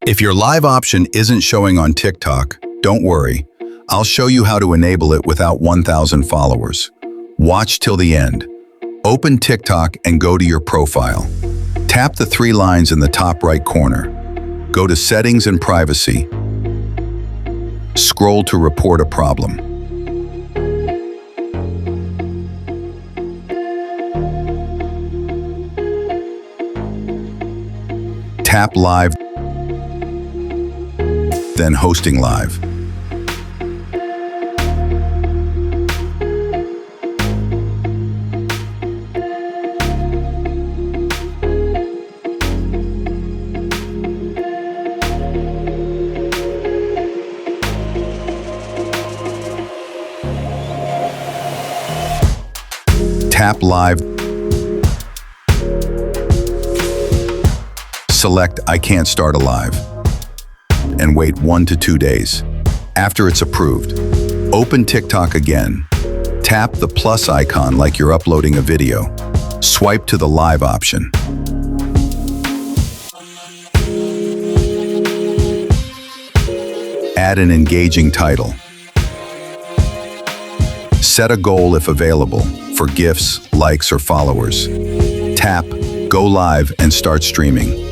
If your live option isn't showing on TikTok, don't worry. I'll show you how to enable it without 1,000 followers. Watch till the end. Open TikTok and go to your profile. Tap the three lines in the top right corner. Go to Settings and Privacy. Scroll to Report a problem. Tap Live, then Hosting Live. Tap Live. Select I can't start a live and wait 1 to 2 days. After it's approved, open TikTok again. Tap the plus icon like you're uploading a video. Swipe to the live option. Add an engaging title. Set a goal if available for gifts, likes, or followers. Tap Go Live and start streaming.